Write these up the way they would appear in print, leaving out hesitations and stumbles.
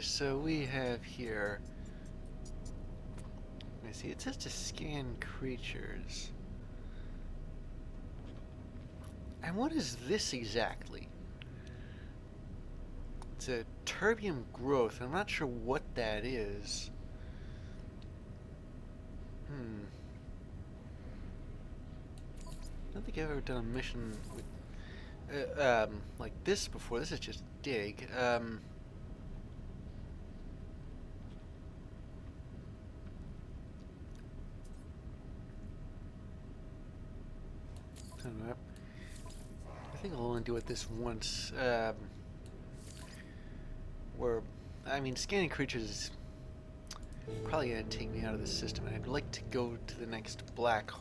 Okay, so we have here. Let me see. It says to scan creatures. And what is this exactly? It's a terbium growth. I'm not sure what that is. I don't think I've ever done a mission with like this before. This is just dig. I don't know. I think I'll only do it this once. I mean, scanning creatures is probably going to take me out of the system, and I'd like to go to the next black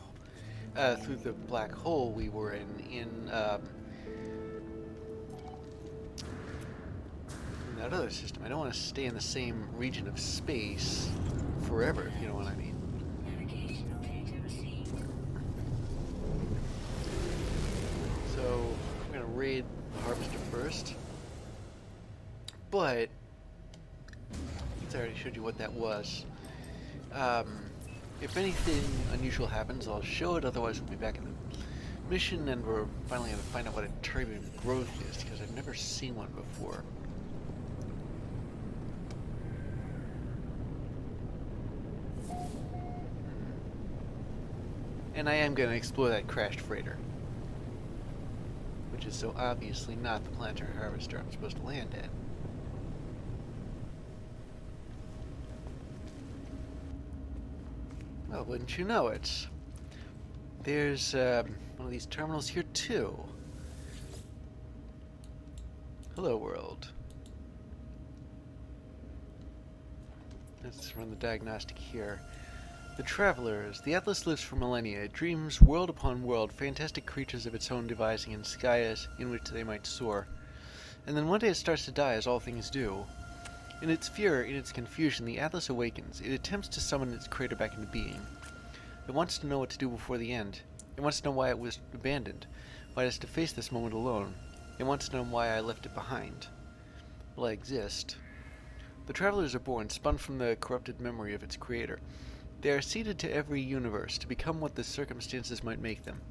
through the black hole we were in that other system. I don't want to stay in the same region of space forever, if you know what I mean. So I'm going to raid the harvester first, but I already showed you what that was. If anything unusual happens, I'll show it. Otherwise, we'll be back in the mission, and we're finally going to find out what a terbium growth is, because I've never seen one before. And I am going to explore that crashed freighter, which is so obviously not the planetary harvester I'm supposed to land at. Well, wouldn't you know it? There's one of these terminals here too. Hello, world. Let's run the diagnostic here. The Travelers. The Atlas lives for millennia. It dreams world upon world, fantastic creatures of its own devising, and skies in which they might soar. And then one day it starts to die, as all things do. In its fear, in its confusion, the Atlas awakens. It attempts to summon its creator back into being. It wants to know what to do before the end. It wants to know why it was abandoned, why it has to face this moment alone. It wants to know why I left it behind. Well, I exist. The Travelers are born, spun from the corrupted memory of its creator. They are seeded to every universe, to become what the circumstances might make them.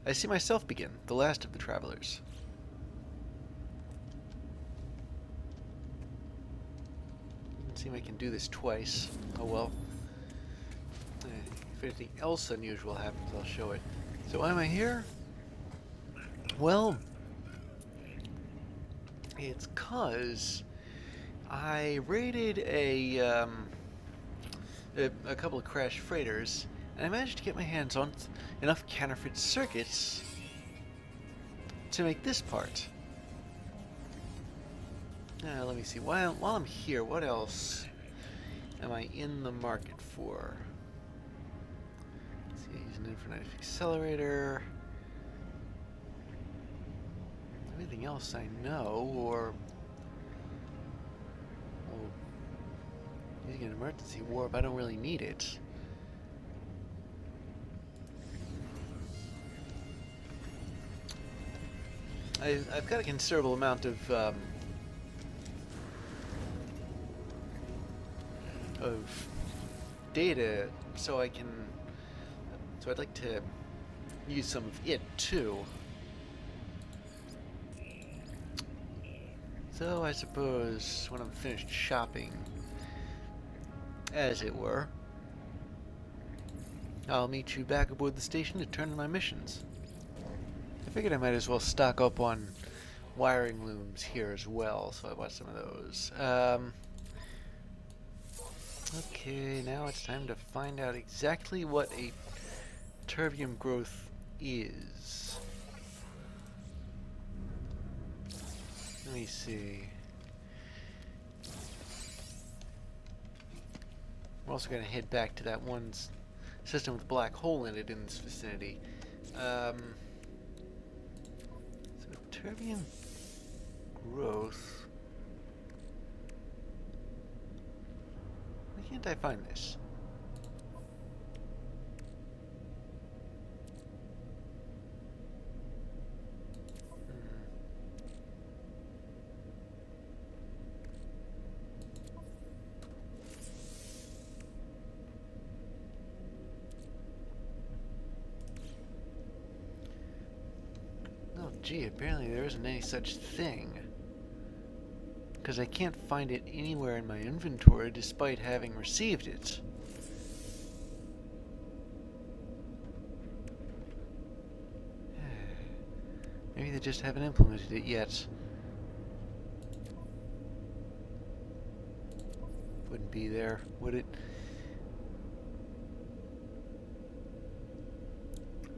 I see myself begin, the last of the Travelers. Doesn't seem I can do this twice. Oh well. If anything else unusual happens, I'll show it. So why am I here? Well, it's 'cause I raided a couple of crashed freighters, and I managed to get my hands on enough counterfeit circuits to make this part. Let me see. While I'm here, what else am I in the market for? Let's see, use an infrared accelerator. Anything else I know, or using an emergency warp, I don't really need it. I've got a considerable amount of data, so I'd like to use some of it too. So I suppose when I'm finished shopping, as it were, I'll meet you back aboard the station to turn in my missions. I figured I might as well stock up on wiring looms here as well, so I bought some of those. Okay, now it's time to find out exactly what a terbium growth is. Let me see. We're also going to head back to that one system with a black hole in it in this vicinity. So terbium growth. Why can't I find this? Gee, apparently there isn't any such thing. Because I can't find it anywhere in my inventory despite having received it. Maybe they just haven't implemented it yet. Wouldn't be there, would it?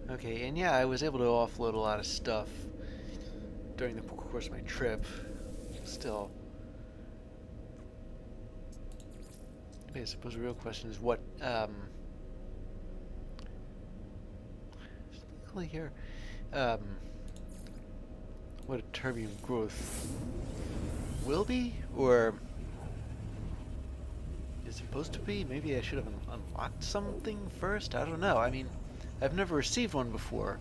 Okay, and yeah, I was able to offload a lot of stuff during the course of my trip. Still. Okay, I suppose the real question is what, here, what a terbium growth will be, or is supposed to be? Maybe I should have unlocked something first? I don't know. I mean, I've never received one before.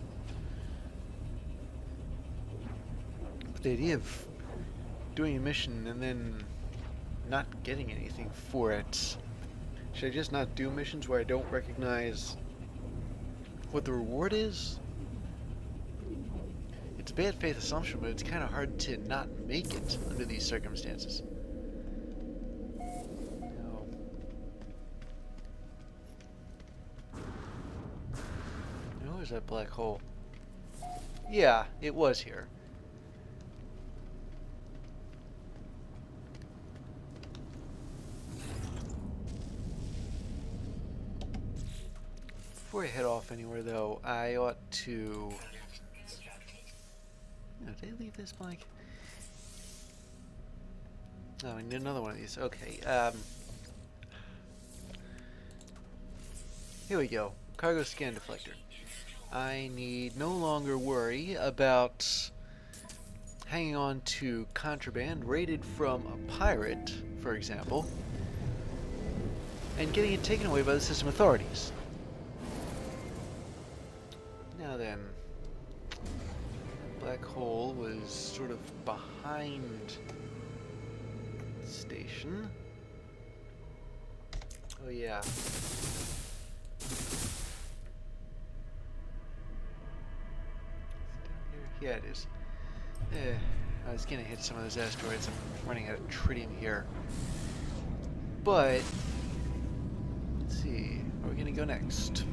But the idea of doing a mission and then not getting anything for it. Should I just not do missions where I don't recognize what the reward is? It's a bad faith assumption, but it's kind of hard to not make it under these circumstances. No. Where's that black hole? Yeah, it was here. Before I head off anywhere, though, I ought to... did I leave this blank? Oh, I need another one of these. Okay, here we go. Cargo scan deflector. I need no longer worry about hanging on to contraband raided from a pirate, for example, and getting it taken away by the system authorities. Now then, black hole was sort of behind the station. Oh yeah. Yeah, it is. I was gonna hit some of those asteroids. I'm running out of tritium here. But let's see, where are we gonna go next?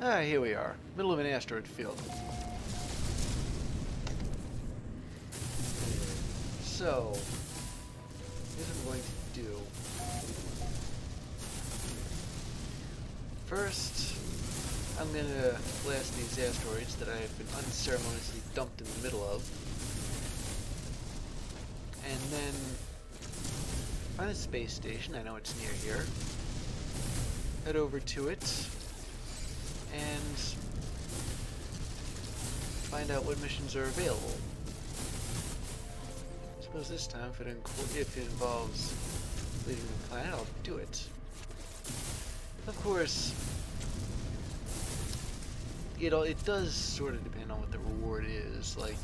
Ah, here we are, middle of an asteroid field. So, here's what I'm going to do. First, I'm going to blast these asteroids that I have been unceremoniously dumped in the middle of. And then find a space station, I know it's near here. Head over to it. And find out what missions are available. I suppose this time, if it involves leaving the planet, I'll do it. Of course, it does sort of depend on what the reward is. Like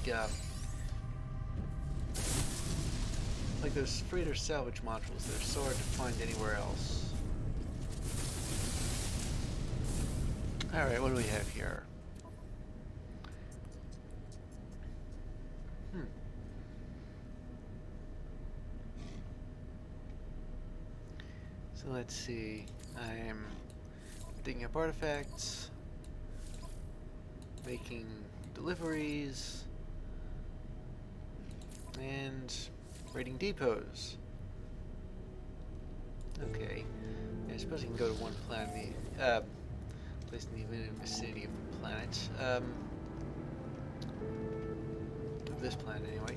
those freighter salvage modules, they're so hard to find anywhere else. Alright, what do we have here? So let's see. I'm digging up artifacts, making deliveries, and raiding depots. Okay. I suppose you can go to one planet, place in the immediate vicinity of the planet. Of this planet, anyway.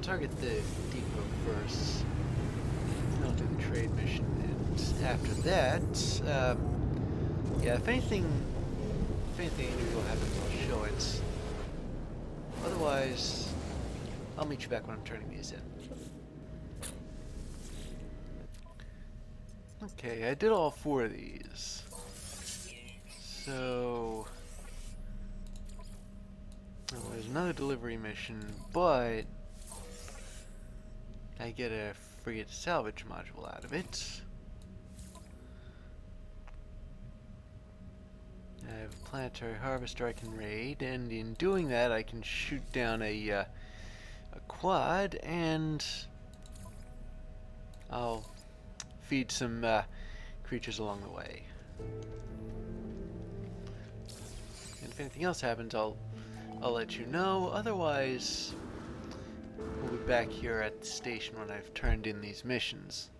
target the depot first. I'll do the trade mission, and after that, yeah, if anything unusual happens, I'll show it. Otherwise, I'll meet you back when I'm turning these in. Okay, I did all 4 of these. So, well, there's another delivery mission, but I get a frigate salvage module out of it. I have a planetary harvester I can raid, and in doing that I can shoot down a quad, and I'll feed some creatures along the way. And if anything else happens, I'll let you know. Otherwise, we'll be back here at the station when I've turned in these missions.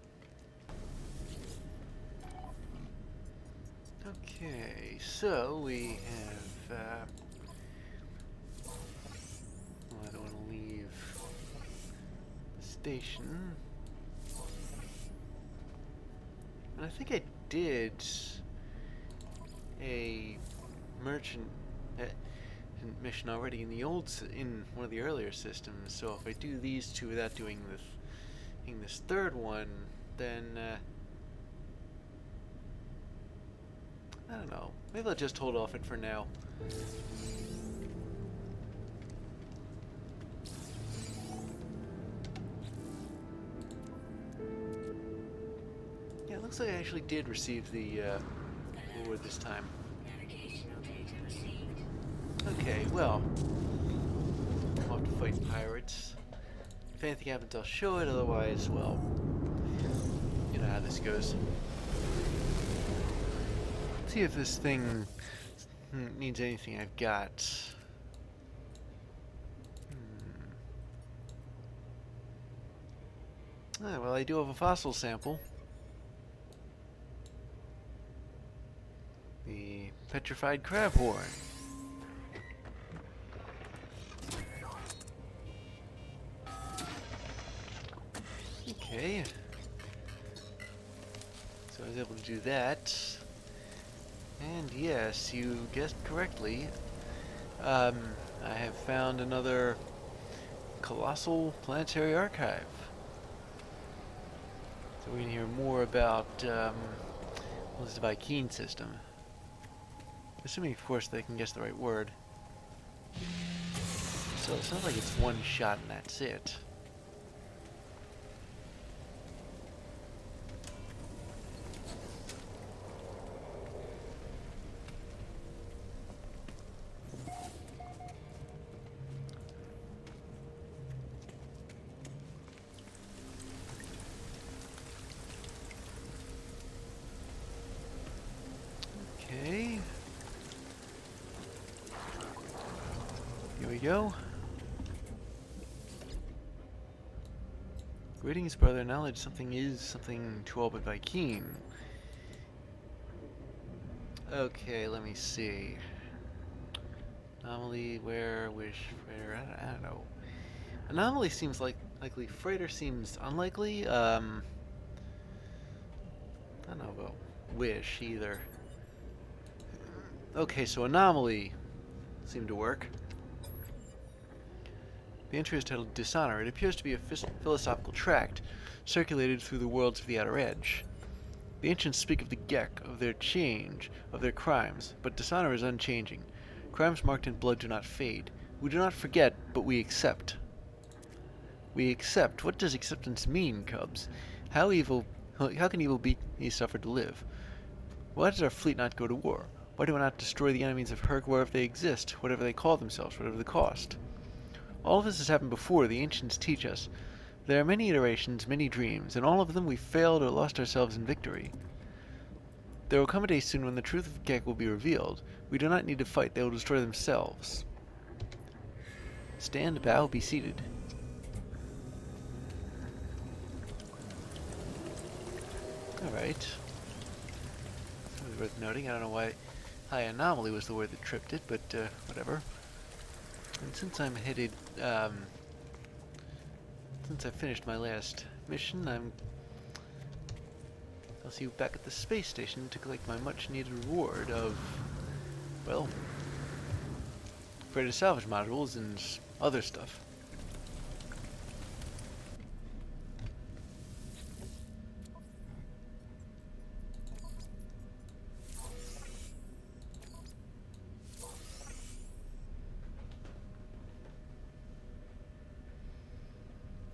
Okay, so we have, well, I don't want to leave the station. And I think I did a merchant mission already in the in one of the earlier systems. So if I do these 2 without doing this 3rd one, then I don't know. Maybe I'll just hold off it for now. Yeah, it looks like I actually did receive the reward this time. Okay, well, I'll have to fight pirates. If anything happens, I'll show it. Otherwise, well, you know how this goes. Let's see if this thing needs anything I've got. Ah, well, I do have a fossil sample. The petrified crab horn. Okay. So I was able to do that. And yes, you guessed correctly. I have found another colossal planetary archive. So we're going to hear more about this the Viking system. Assuming, of course, they can guess the right word. So it sounds like it's one shot and that's it. Okay. Here we go. Greetings, brother. Knowledge something is something to all but Viking. Okay, let me see. Anomaly, where, wish, freighter, I don't know. Anomaly seems likely. Freighter seems unlikely. I don't know about wish either. Okay, so anomaly seemed to work. The entry is titled Dishonor. It appears to be a philosophical tract circulated through the worlds of the Outer Edge. The ancients speak of the Gek, of their change, of their crimes, but dishonor is unchanging. Crimes marked in blood do not fade. We do not forget, but we accept. We accept. What does acceptance mean, Cubs? How can evil be suffered to live? Why does our fleet not go to war? Why do we not destroy the enemies of Herc wherever they exist, whatever they call themselves, whatever the cost? All of this has happened before, the ancients teach us. There are many iterations, many dreams, and all of them we failed or lost ourselves in victory. There will come a day soon when the truth of Gek will be revealed. We do not need to fight, they will destroy themselves. Stand, bow, be seated. Alright. Something worth noting. I don't know why high anomaly was the word that tripped it, but whatever. And since I'm headed Since I finished my last mission, I'll see you back at the space station to collect my much-needed reward of, well, freighter salvage modules and other stuff.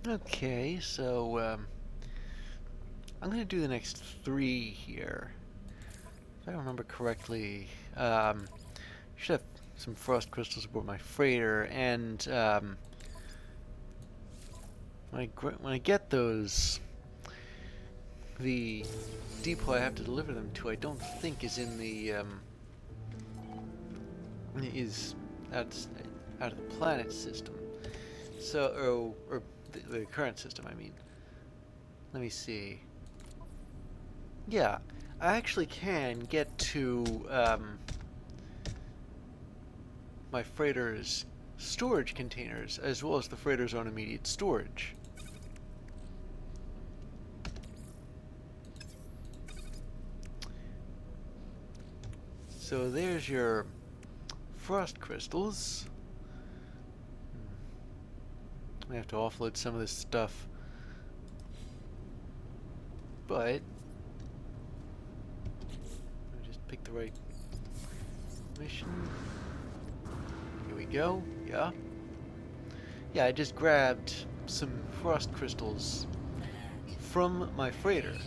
Okay, so I'm gonna do the next 3 here. If I remember correctly, should have some frost crystals aboard my freighter, and when I get those, the depot I have to deliver them to, I don't think is in the is out of the planet system. So, or the current system, I mean. Let me see. Yeah, I actually can get to my freighter's storage containers, as well as the freighter's own immediate storage. So there's your frost crystals. I have to offload some of this stuff, but I just pick the right mission. Here we go. Yeah, I just grabbed some frost crystals from my freighter,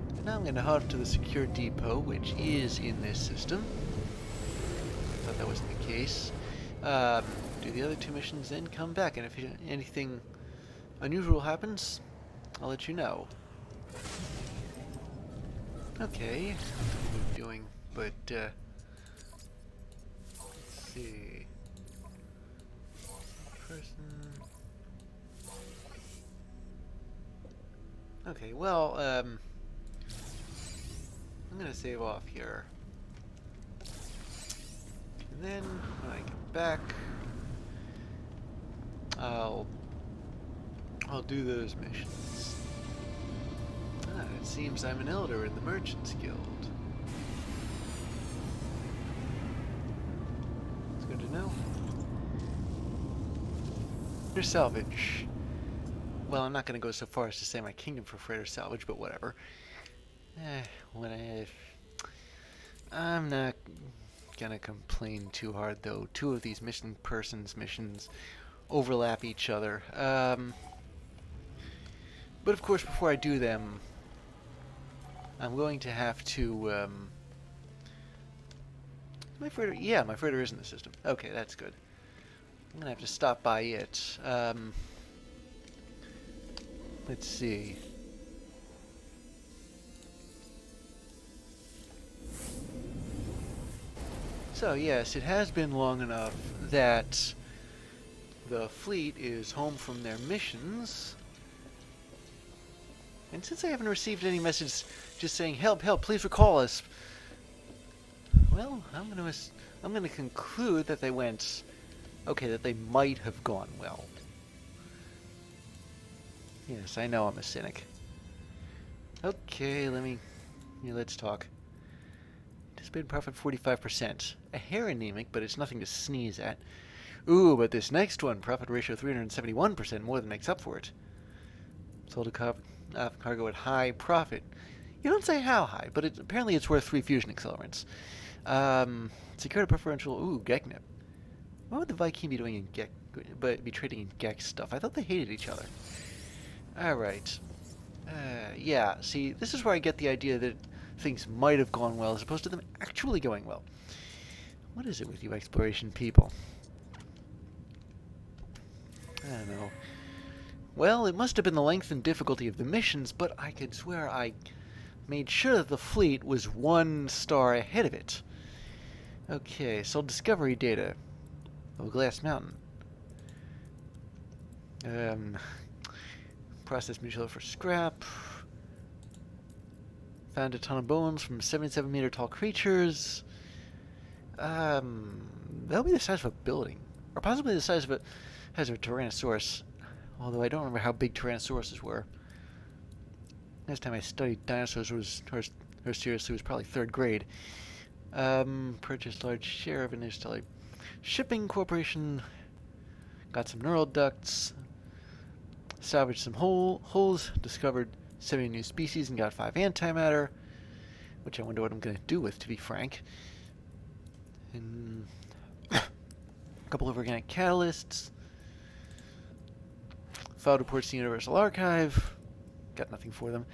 and now I'm going to head to the secure depot, which is in this system. I thought that wasn't the case. Do the other 2 missions, then come back, and if anything unusual happens, I'll let you know. Okay, what I'm doing, but let's see. Person. Okay, well, I'm gonna save off here, and then when I get back, I'll do those missions. It seems I'm an elder in the Merchants Guild. It's good to know. Freighter salvage. Well, I'm not going to go so far as to say my kingdom for freighter salvage, but whatever. I'm not gonna complain too hard, though. 2 of these missing persons missions overlap each other. But of course, before I do them, I'm going to have to, my freighter, yeah, my freighter is in the system. Okay, that's good. I'm gonna have to stop by it. Let's see. So yes, it has been long enough that the fleet is home from their missions. And since I haven't received any message just saying, help, help, please recall us, well, I'm gonna conclude that they went, okay, that they might have gone well. Yes, I know I'm a cynic. Okay, let's talk. Anticipated profit 45%. A hair anemic, but it's nothing to sneeze at. Ooh, but this next one, profit ratio 371%, more than makes up for it. Sold a cargo at high profit. You don't say how high, but apparently it's worth 3 fusion accelerants. Secured a preferential. Ooh, Geknip. What would the Viking be doing in Gek, but be trading in Gek stuff? I thought they hated each other. All right. Yeah. See, this is where I get the idea that things might have gone well, as opposed to them actually going well. What is it with you exploration people? I don't know. Well, it must have been the length and difficulty of the missions, but I could swear I made sure that the fleet was 1 star ahead of it. Okay, sold discovery data of Glass Mountain. Processed material for scrap. Found a ton of bones from 77-meter tall creatures. That'll be the size of a building, or possibly the size of Has a Tyrannosaurus. Although I don't remember how big Tyrannosauruses were. Last time I studied dinosaurs or seriously was probably 3rd grade. Purchased large share of interstellar shipping corporation. Got some neural ducts. Salvaged some holes. Discovered 70 new species and got 5 antimatter. Which I wonder what I'm going to do with, to be frank. And a couple of organic catalysts. Filed reports to the Universal Archive. Got nothing for them.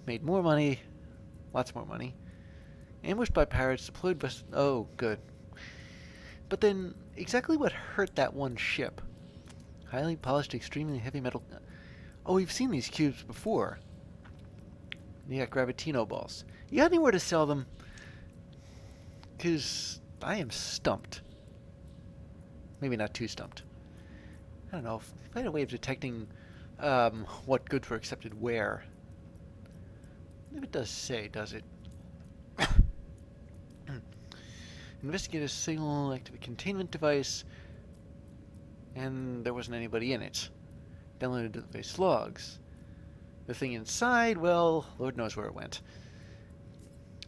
Made more money. Lots more money. Ambushed by pirates. Deployed by... Oh, good. But then, exactly what hurt that one ship? Highly polished, extremely heavy metal... Oh, we've seen these cubes before. You got Gravitino balls. You got anywhere to sell them? Because I am stumped. Maybe not too stumped. I don't know. If I had a way of detecting what goods were accepted where. If it does say, does it? Investigate a signal, activate containment device, and there wasn't anybody in it. Downloaded the device logs. The thing inside, well, Lord knows where it went.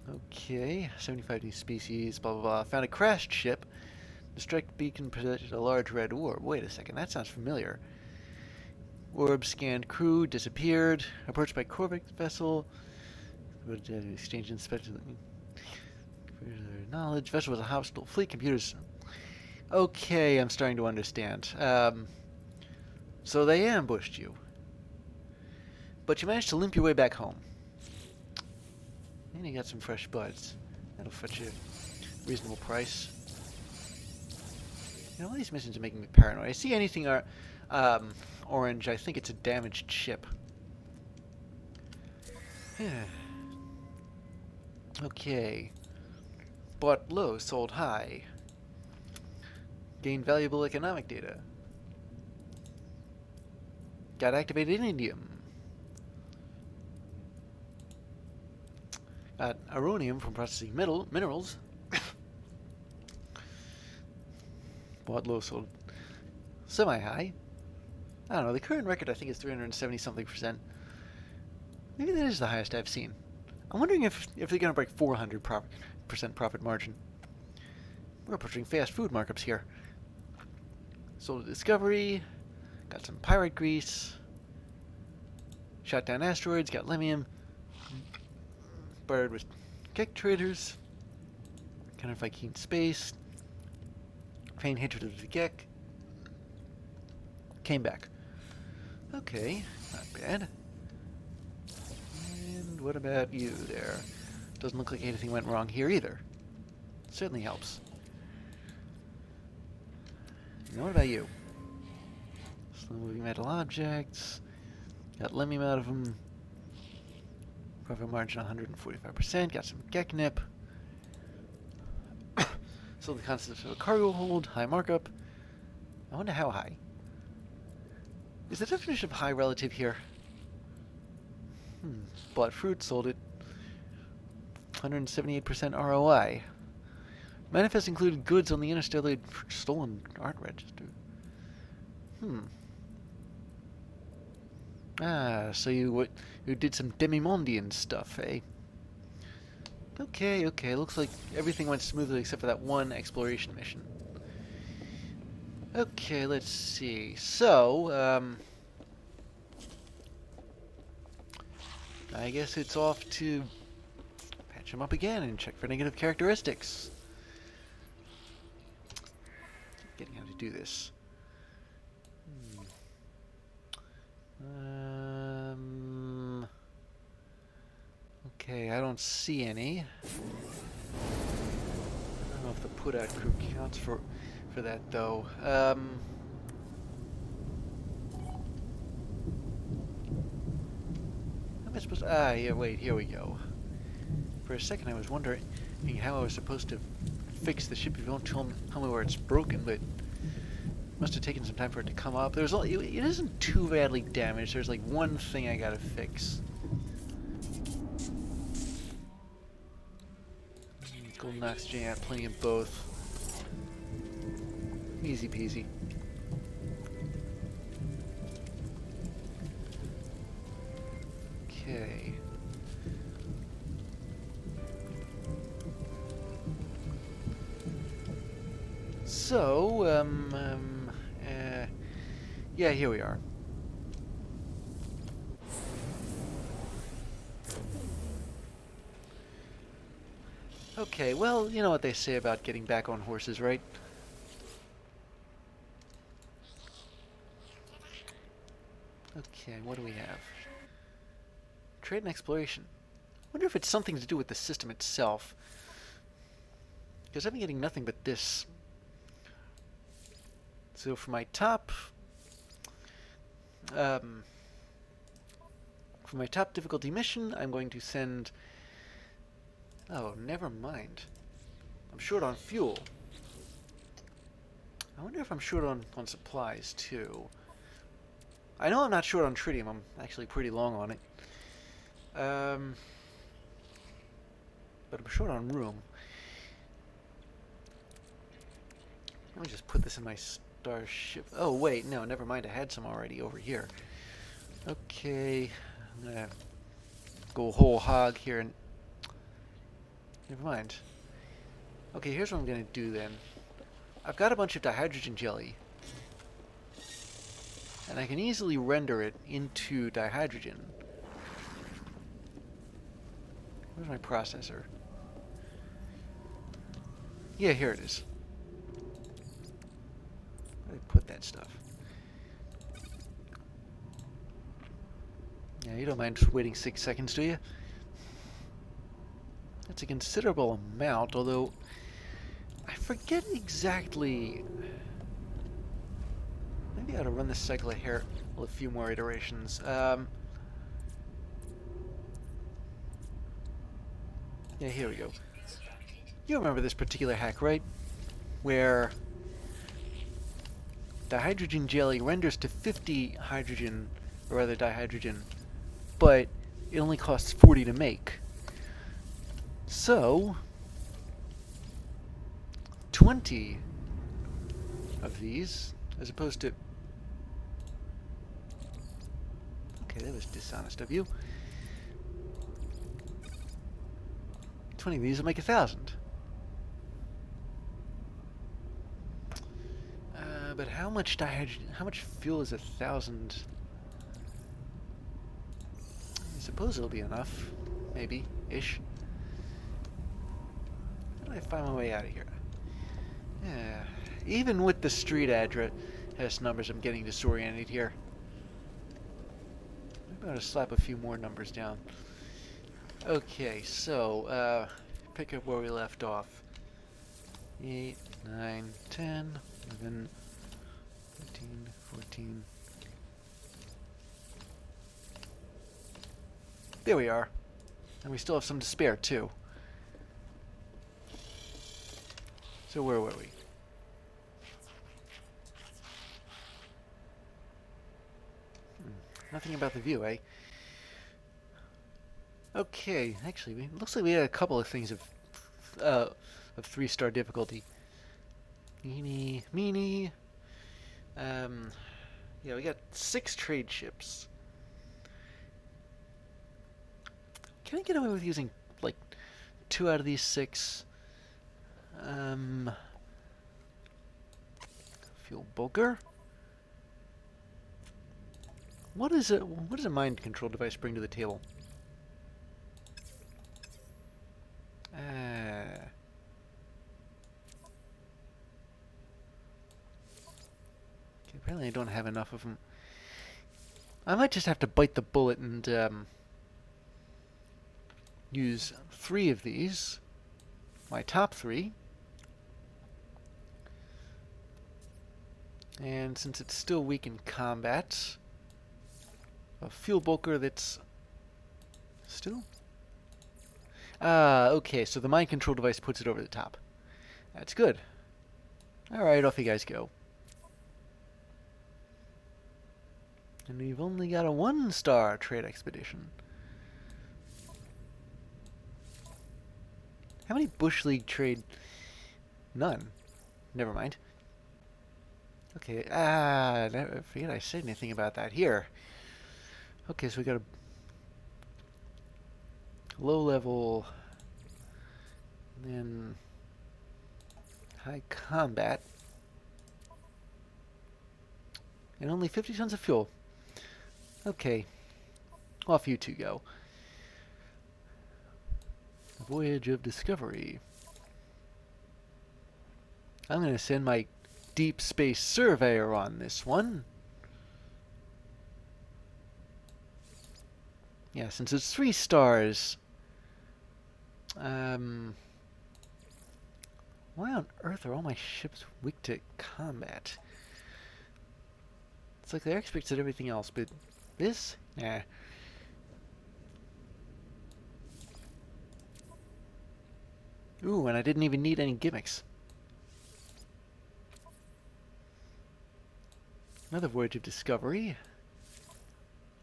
Okay, 75 new species, blah blah blah. Found a crashed ship. The strike beacon possessed a large red orb. Wait a second, that sounds familiar. Orb scanned crew, disappeared. Approached by Corvette vessel. Exchange inspected. Knowledge. Vessel was a hostile fleet. Computers. Okay, I'm starting to understand. So they ambushed you. But you managed to limp your way back home. And you got some fresh buds. That'll fetch you a reasonable price. You know, all these missions are making me paranoid. I see anything orange, I think it's a damaged ship. Okay. Bought low, sold high. Gained valuable economic data. Got activated indium. Got aronium from processing minerals. Bought low, sold semi-high. I don't know, the current record I think is 370-something%. Maybe that is the highest I've seen. I'm wondering if they're going to break 400% profit margin. We're approaching fast food markups here. Sold a discovery. Got some pirate grease. Shot down asteroids. Got lemium. Bartered with Gek traders. Counter Viking space. Feigned hatred of the Gek. Came back. Okay, not bad. And what about you there? Doesn't look like anything went wrong here either. Certainly helps. Now what about you? Slow moving metal objects. Got lemium out of them. Profit margin 145%. Got some Geknip. Sold the concept of a cargo hold. High markup. I wonder how high. Is the definition of high relative here? Bought fruit, sold it. 178% ROI. Manifest included goods on the interstellar stolen art register. Ah, so you did some demimondian stuff, eh? Okay, okay. Looks like everything went smoothly except for that one exploration mission. Okay, let's see. So, I guess it's off to patch him up again and check for negative characteristics. Getting how to do this. Okay, I don't see any. I don't know if the put-out crew counts for that though. Am I supposed to? Ah, yeah. Wait, here we go. For a second, I was wondering how I was supposed to fix the ship if you don't tell me where it's broken, but it must have taken some time for it to come up. It isn't too badly damaged. There's like one thing I gotta fix. Golden oxygen, I have plenty of both. Easy peasy. Okay. So, yeah, here we are. Okay, well, you know what they say about getting back on horses, right? Okay, what do we have? Trade and exploration. Wonder if it's something to do with the system itself. Because I've been getting nothing but this. So for my top... for my top difficulty mission, I'm going to send... Oh, never mind. I'm short on fuel. I wonder if I'm short on supplies, too. I know I'm not short on tritium. I'm actually pretty long on it. But I'm short on room. Let me just put this in my starship. Oh, wait. No, never mind. I had some already over here. Okay. I'm going to go whole hog here and... Never mind. Okay, here's what I'm going to do then. I've got a bunch of dihydrogen jelly. And I can easily render it into dihydrogen. Where's my processor? Yeah, here it is. Where did I put that stuff? Yeah, you don't mind waiting 6 seconds, do you? That's a considerable amount, although I forget exactly. Maybe I ought to run this cycle a few more iterations. Yeah, here we go. You remember this particular hack, right? Where the hydrogen jelly renders to 50 hydrogen, or rather dihydrogen, but it only costs 40 to make. So, 20 of these, as opposed to... Okay, that was dishonest of you. 20 of these will make 1,000. But how much dihydrogen, how much fuel is 1,000? I suppose it'll be enough. Maybe. Ish. How do I find my way out of here? Yeah. Even with the street address numbers, I'm getting disoriented here. Maybe I ought to slap a few more numbers down. Okay, so, pick up where we left off. 8, 9, 10, 11, 13, 14. There we are. And we still have some to spare, too. So where were we? Nothing about the view, eh? Okay, actually, it looks like we had a couple of things of 3-star difficulty. Meanie, meanie. Yeah, we got 6 trade ships. Can I get away with using, like, 2 out of these 6? Fuel bulker? What does a mind control device bring to the table? Okay, apparently I don't have enough of them. I might just have to bite the bullet and use 3 of these. My top 3. And since it's still weak in combat, a fuel bulker that's still... okay, so the mind control device puts it over the top. That's good. Alright, off you guys go. And we've only got a 1-star trade expedition. How many Bush League trade? None. Never mind. Okay, I forget I said anything about that here. Okay, so we got a low level, then high combat, and only 50 tons of fuel. Okay, off you two go. Voyage of Discovery. I'm going to send my deep space surveyor on this one. Yeah, since it's 3 stars. Why on earth are all my ships weak to combat? It's like they're experts at everything else, but this? Nah. Ooh, and I didn't even need any gimmicks. Another Voyage of Discovery.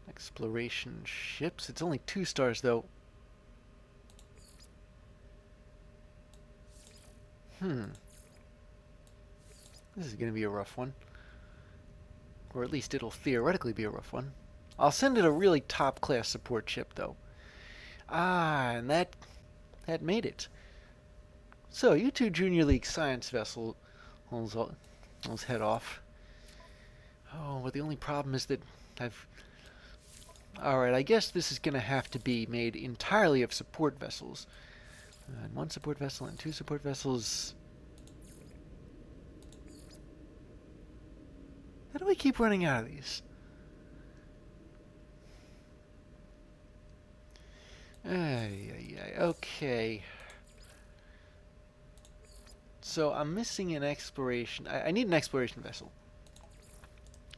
Exploration ships. It's only 2 stars, though. This is going to be a rough one. Or at least it'll theoretically be a rough one. I'll send it a really top-class support ship, though. Ah, and that made it. So, you two Junior League science vessels, let's head off. Oh, but the only problem is that Alright, I guess this is going to have to be made entirely of support vessels. And 1 support vessel and 2 support vessels. How do I keep running out of these? Okay. So I'm missing an exploration. I need an exploration vessel.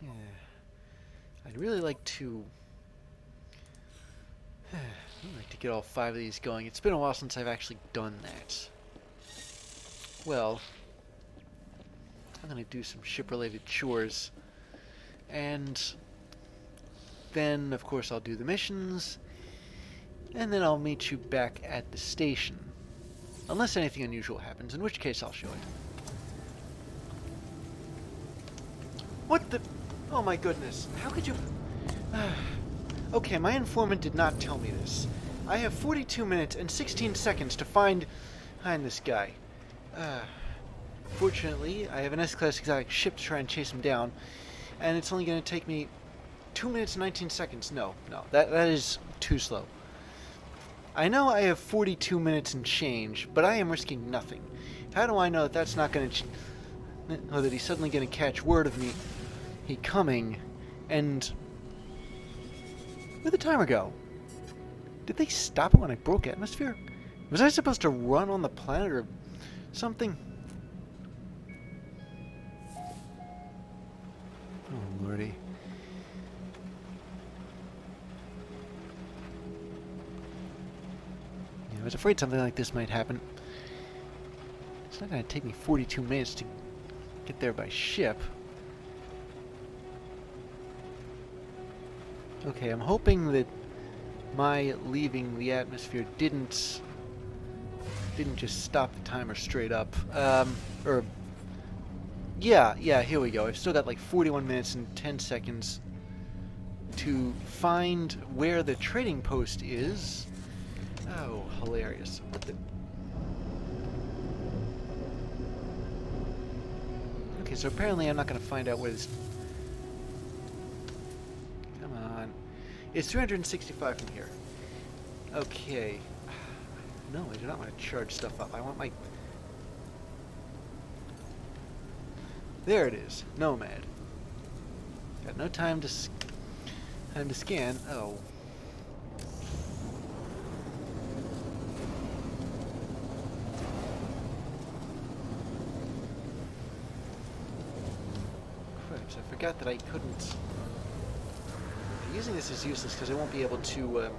Yeah. I'd really like to... I'd like to get all 5 of these going. It's been a while since I've actually done that. Well, I'm going to do some ship-related chores. And then, of course, I'll do the missions. And then I'll meet you back at the station. Unless anything unusual happens, in which case I'll show it. What the... Oh my goodness. How could you... Okay, my informant did not tell me this. I have 42 minutes and 16 seconds to find this guy. Fortunately, I have an S-class exotic ship to try and chase him down. And it's only going to take me 2 minutes and 19 seconds. No, that is too slow. I know I have 42 minutes and change, but I am risking nothing. How do I know that that's not going to... or that he's suddenly going to catch word of me, he coming, and... Where'd the timer go? Did they stop it when I broke atmosphere? Was I supposed to run on the planet or something? Oh, lordy. Yeah, I was afraid something like this might happen. It's not going to take me 42 minutes to get there by ship. Okay, I'm hoping that my leaving the atmosphere didn't just stop the timer straight up. Yeah, here we go. I've still got like 41 minutes and 10 seconds to find where the trading post is. Oh, hilarious. What the... Okay, so apparently I'm not going to find out where this... Come on. It's 365 from here. Okay. No, I do not want to charge stuff up. I want my... There it is. Nomad. Got no time to scan. Oh. Cripes, I forgot that I couldn't... Using this is useless because I won't be able to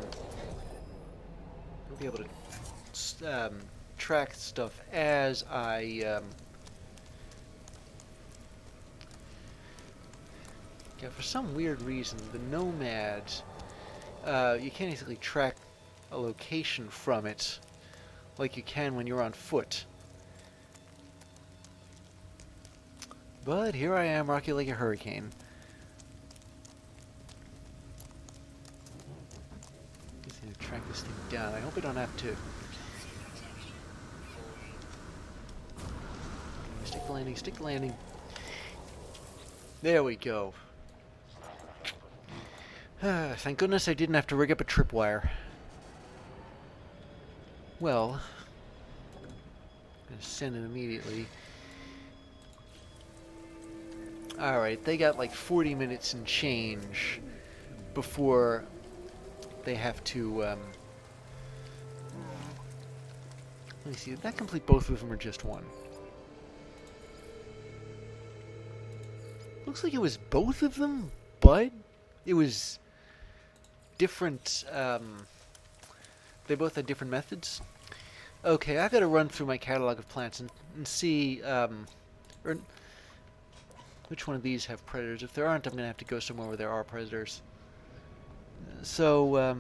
track stuff as I yeah, for some weird reason the Nomad you can't easily track a location from it like you can when you're on foot. But here I am, rocking like a hurricane. Just need to track this thing down. I hope I don't have to. Stick the landing, stick the landing. There we go. Thank goodness I didn't have to rig up a tripwire. Well, I'm gonna send it immediately. Alright, they got like 40 minutes and change before they have to, let me see, did that complete both of them or just one? Looks like it was both of them, but it was different, they both had different methods. Okay, I've got to run through my catalog of plants and see, which one of these have predators. If there aren't, I'm going to have to go somewhere where there are predators. So,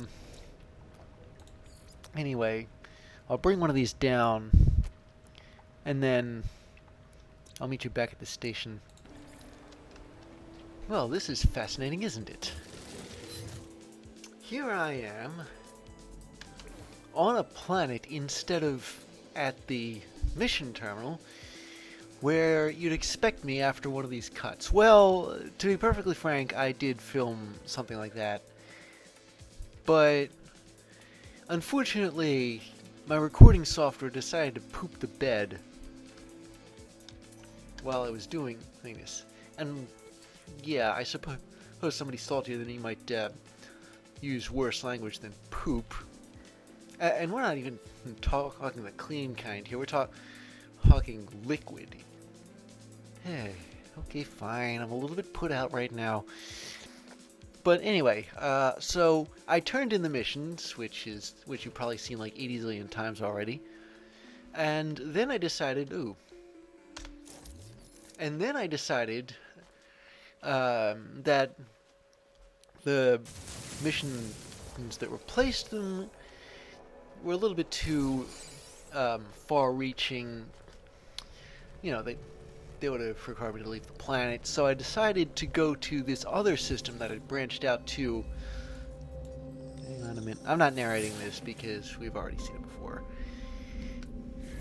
anyway, I'll bring one of these down, and then I'll meet you back at the station. Well, this is fascinating, isn't it? Here I am, on a planet instead of at the mission terminal, where you'd expect me after one of these cuts. Well, to be perfectly frank, I did film something like that. But, unfortunately, my recording software decided to poop the bed while I was doing this. And, yeah, I suppose somebody saltier than me might use worse language than poop. And we're not even talking the clean kind here. We're talking liquid. Hey, okay, fine. I'm a little bit put out right now. But anyway, so I turned in the missions, which you've probably seen like 80 zillion times already. And then I decided, that the missions that replaced them were a little bit too far-reaching. You know, they would have required me to leave the planet. So I decided to go to this other system that had branched out to. Hang on a minute. I'm not narrating this because we've already seen it before.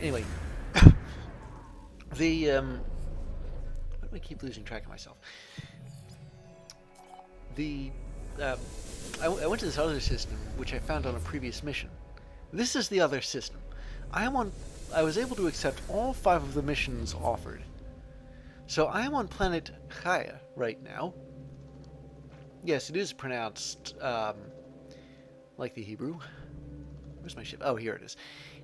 Anyway, why do I keep losing track of myself? I went to this other system, which I found on a previous mission. This is the other system. I was able to accept all 5 of the missions offered. So I am on planet Chaya right now. Yes, it is pronounced like the Hebrew. Where's my ship? Oh, here it is.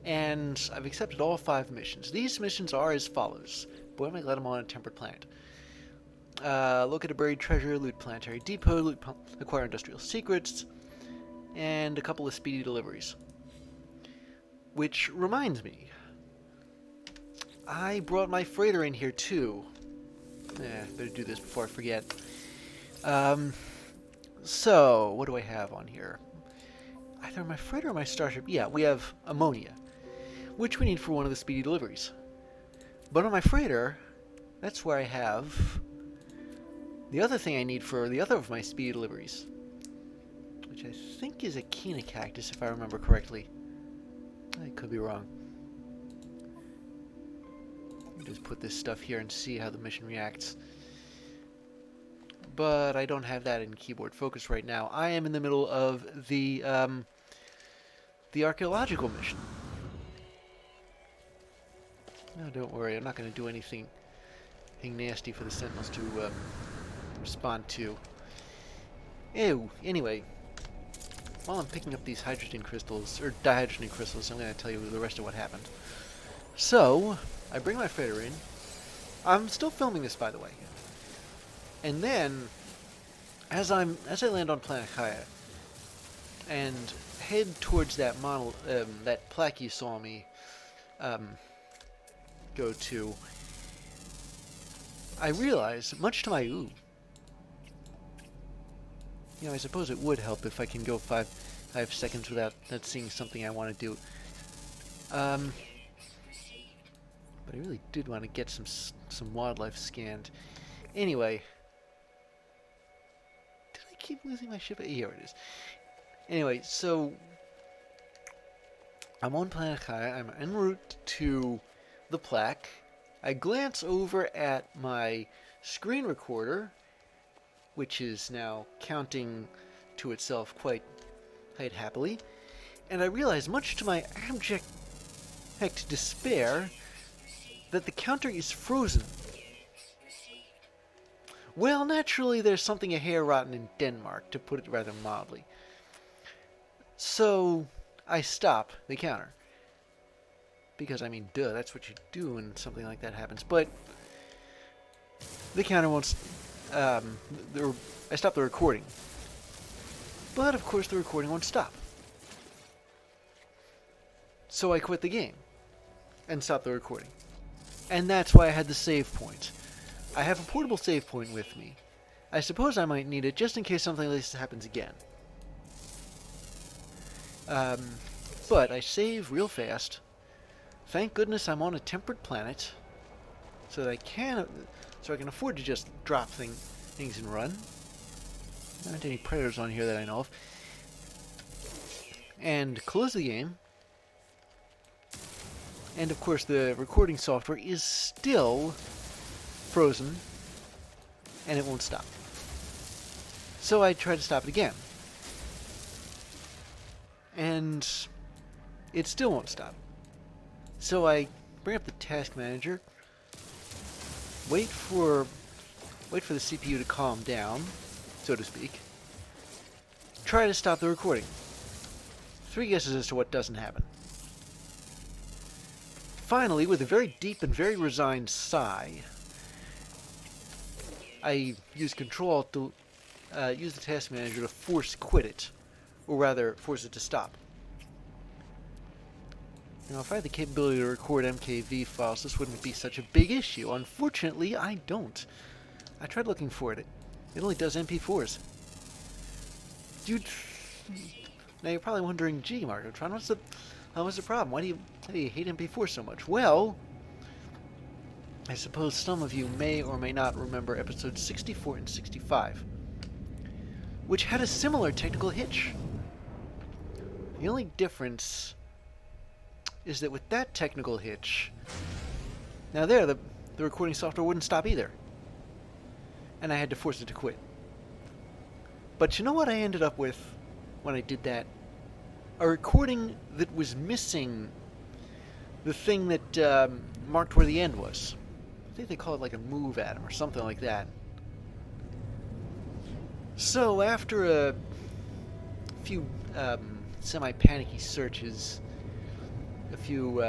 And I've accepted all 5 missions. These missions are as follows. Boy, am I glad I'm on a temperate planet. Look at a buried treasure, loot planetary depot, acquire industrial secrets, and a couple of speedy deliveries. Which reminds me, I brought my freighter in here too. Better do this before I forget. So, what do I have on here? Either my freighter or my starship. Yeah, we have ammonia, which we need for one of the speedy deliveries. But on my freighter, that's where I have the other thing I need for the other of my speedy deliveries, which I think is a Kina cactus, if I remember correctly. I could be wrong. Let me just put this stuff here and see how the mission reacts. But I don't have that in keyboard focus right now. I am in the middle of the archaeological mission. No, don't worry. I'm not going to do anything nasty for the Sentinels to respond to. Ew. Anyway, while I'm picking up these hydrogen crystals, or dihydrogen crystals, I'm going to tell you the rest of what happened. So, I bring my freighter in. I'm still filming this, by the way. And then, as I land on planet Chaya and head towards that that plaque you saw me go to, I realize, much to my you know, I suppose it would help if I can go 5 seconds without seeing something I want to do. But But I really did want to get some wildlife scanned. Anyway, did I keep losing my ship? Here it is. Anyway, so I'm on planet Gaia. I'm en route to the plaque. I glance over at my screen recorder, which is now counting to itself quite happily, and I realize, much to my abject despair, that the counter is frozen. Well, naturally, there's something a hair rotten in Denmark, to put it rather mildly. So I stop the counter. Because, I mean, duh, that's what you do when something like that happens. But the counter won't... I stopped the recording. But, of course, the recording won't stop. So I quit the game and stopped the recording. And that's why I had the save point. I have a portable save point with me. I suppose I might need it just in case something like this happens again. But I save real fast. Thank goodness I'm on a temperate planet, so that I can afford to just drop things and run. There aren't any predators on here that I know of. And close the game. And of course the recording software is still frozen, and it won't stop. So I try to stop it again. And it still won't stop. So I bring up the task manager, wait for the CPU to calm down, so to speak, try to stop the recording. 3 guesses as to what doesn't happen. Finally, with a very deep and very resigned sigh, I use Control to use the task manager to force quit it, or rather, force it to stop. Now, if I had the capability to record MKV files, this wouldn't be such a big issue. Unfortunately, I don't. I tried looking for it. It only does MP4s. Dude, now you're probably wondering, gee, Margotron, what's the problem? Why do you hate MP4 so much? Well, I suppose some of you may or may not remember episodes 64 and 65, which had a similar technical hitch. The only difference is that with that technical hitch, now there, the recording software wouldn't stop either. And I had to force it to quit. But you know what I ended up with when I did that? A recording that was missing the thing that marked where the end was. I think they call it like a move atom or something like that. So after a few semi-panicky searches, a few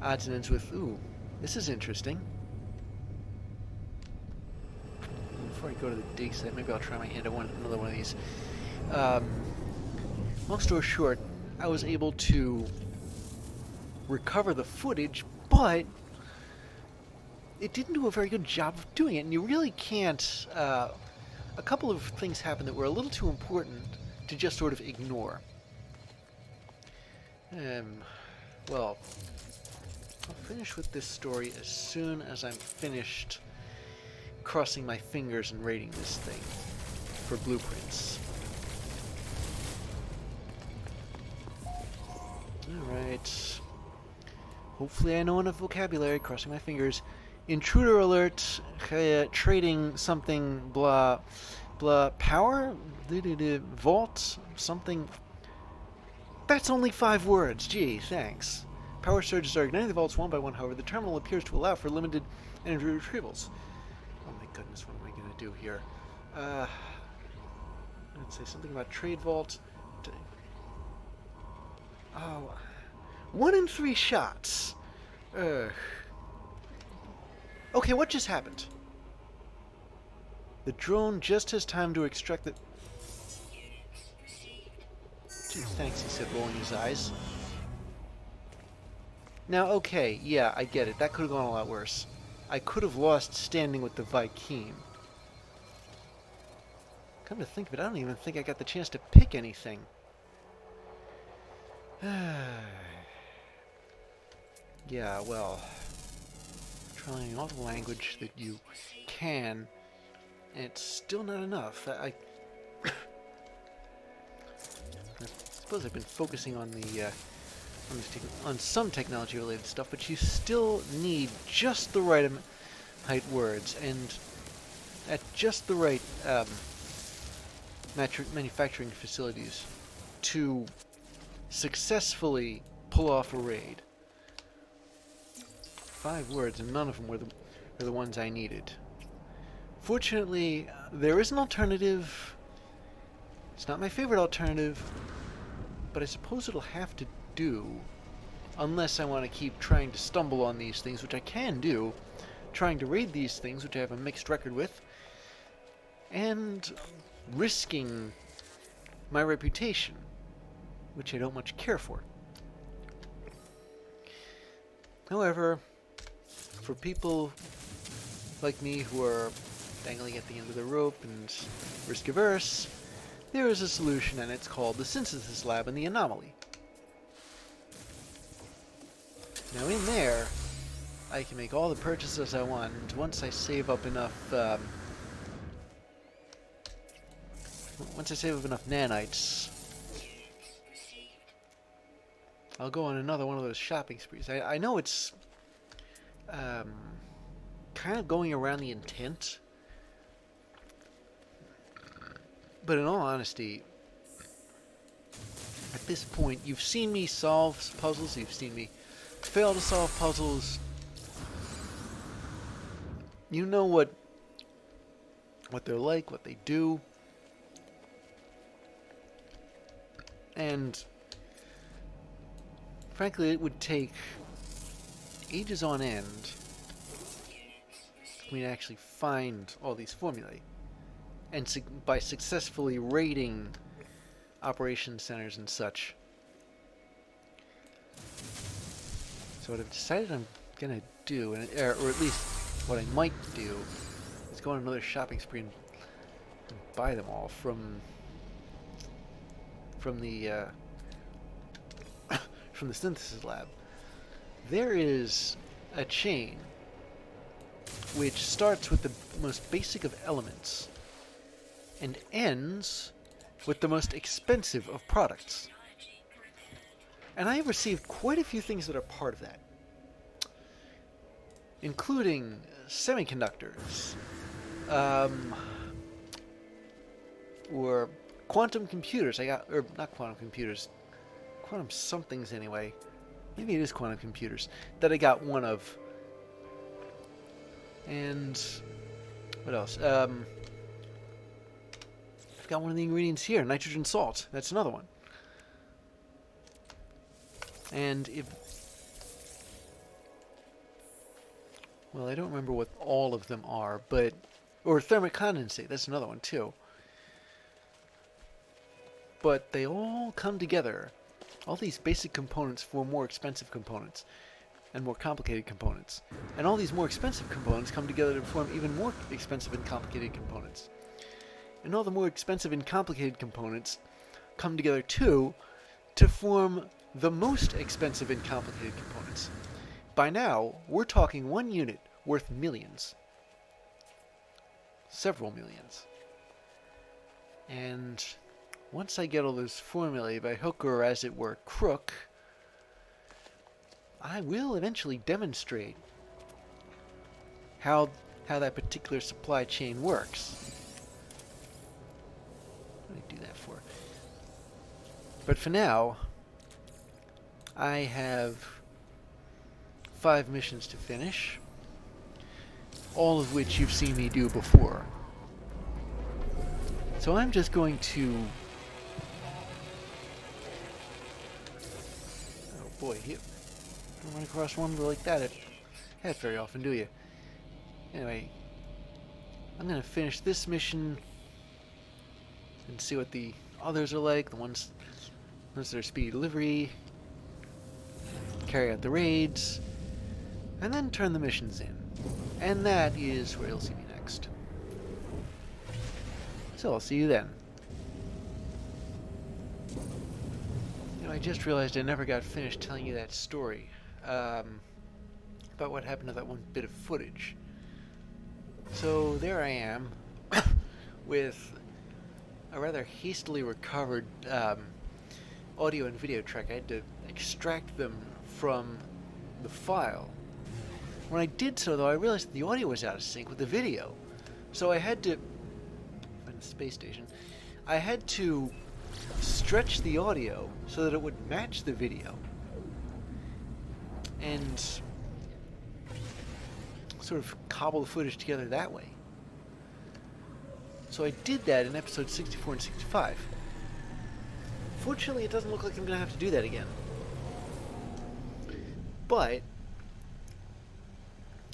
odds and ends with, ooh, this is interesting. Before I go to the dig site, maybe I'll try my hand at another one of these. Long story short, I was able to recover the footage, but it didn't do a very good job of doing it, and you really can't... a couple of things happened that were a little too important to just sort of ignore. Well, I'll finish with this story as soon as I'm finished crossing my fingers and rating this thing for blueprints. Alright. Hopefully I know enough vocabulary, crossing my fingers. Intruder alert, trading something, blah, blah, power, vault, something. That's only 5 words, gee, thanks. Power surges are igniting the vaults one by one, however, the terminal appears to allow for limited energy retrievals. Oh my goodness, what am I going to do here? Let's say something about trade vault. Oh, 1 in 3 shots. Okay, what just happened? The drone just has time to extract the... Gee, thanks, he said, rolling his eyes. Now, okay, yeah, I get it. That could have gone a lot worse. I could have lost standing with the Viking. Come to think of it, I don't even think I got the chance to pick anything. Yeah, well, trying all the language that you can, and it's still not enough. I suppose I've been focusing on the on some technology-related stuff, but you still need just the right height words and at just the right manufacturing facilities to successfully pull off a raid. 5 words, and none of them were the ones I needed. Fortunately, there is an alternative. It's not my favorite alternative, but I suppose it'll have to do, unless I want to keep trying to stumble on these things, which I can do, trying to raid these things, which I have a mixed record with, and risking my reputation, which I don't much care for. However, for people like me who are dangling at the end of the rope and risk-averse, there is a solution, and it's called the synthesis lab and the anomaly. Now in there, I can make all the purchases I want, and once I save up enough, nanites, I'll go on another one of those shopping sprees. I know it's kind of going around the intent, but in all honesty, at this point, you've seen me solve puzzles, you've seen me fail to solve puzzles. You know what they're like, what they do. And frankly, it would take ages on end for me to actually find all these formulae. And by successfully raiding operation centers and such. So what I've decided I'm gonna do, or at least what I might do, is go on another shopping spree and buy them all from the from the synthesis lab. There is a chain which starts with the most basic of elements and ends with the most expensive of products. And I have received quite a few things that are part of that, including semiconductors, or quantum computers. Or not quantum computers, quantum somethings anyway. Maybe it is quantum computers that I got one of. And what else? I've got one of the ingredients here, nitrogen salt. That's another one. And well, I don't remember what all of them are, but or thermic condensate. That's another one too. But they all come together. All these basic components form more expensive components and more complicated components. And all these more expensive components come together to form even more expensive and complicated components. And all the more expensive and complicated components come together too to form the most expensive and complicated components. By now, we're talking one unit worth millions. Several millions. And once I get all those formulae by hook or, as it were, crook, I will eventually demonstrate how that particular supply chain works. What do I do that for? But for now, I have 5 missions to finish, all of which you've seen me do before. So I'm just going to... Oh boy, you don't run across one like that very often, do you? Anyway, I'm going to finish this mission and see what the others are like, the ones that are speedy delivery, carry out the raids, and then turn the missions in. And that is where you'll see me next. So I'll see you then. You know, I just realized I never got finished telling you that story. about what happened to that one bit of footage. So there I am with a rather hastily recovered audio and video track. I had to extract them from the file. When I did so, though, I realized that the audio was out of sync with the video. So I had to find the space station. I had to stretch the audio so that it would match the video, and sort of cobble the footage together that way. So I did that in episodes 64 and 65. Fortunately, it doesn't look like I'm going to have to do that again. But it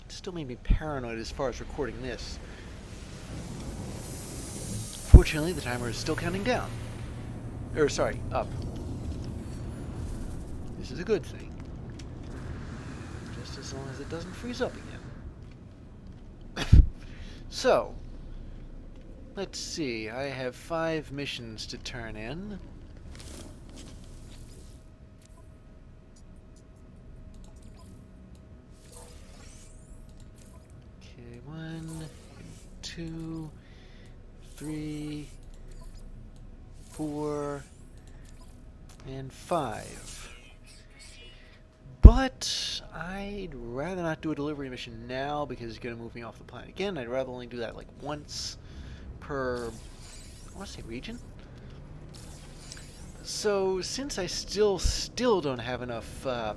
still made me paranoid as far as recording this. Fortunately, the timer is still counting down. Or, sorry, up. This is a good thing. Just as long as it doesn't freeze up again. So, let's see. I have 5 missions to turn in. Okay, 1, 2, 3, 4, and 5. But I'd rather not do a delivery mission now because it's going to move me off the planet again. I'd rather only do that like once per, I want to say region. So since I still don't have enough what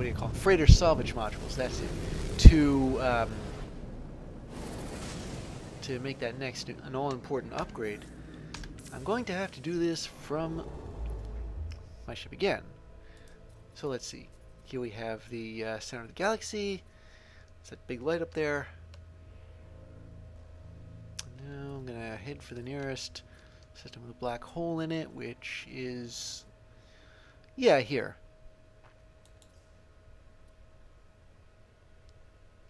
do you call them? Freighter salvage modules, that's it, to make that next an all-important upgrade, I'm going to have to do this from my ship again. So let's see. Here we have the center of the galaxy. It's that big light up there. Now I'm going to head for the nearest system with a black hole in it, which is, yeah, here.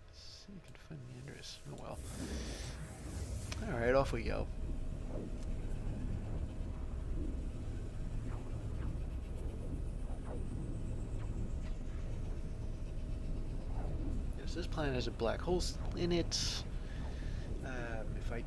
Let's see if I can find the address. Oh well. Alright, off we go. Yes, this planet has a black hole in it. If I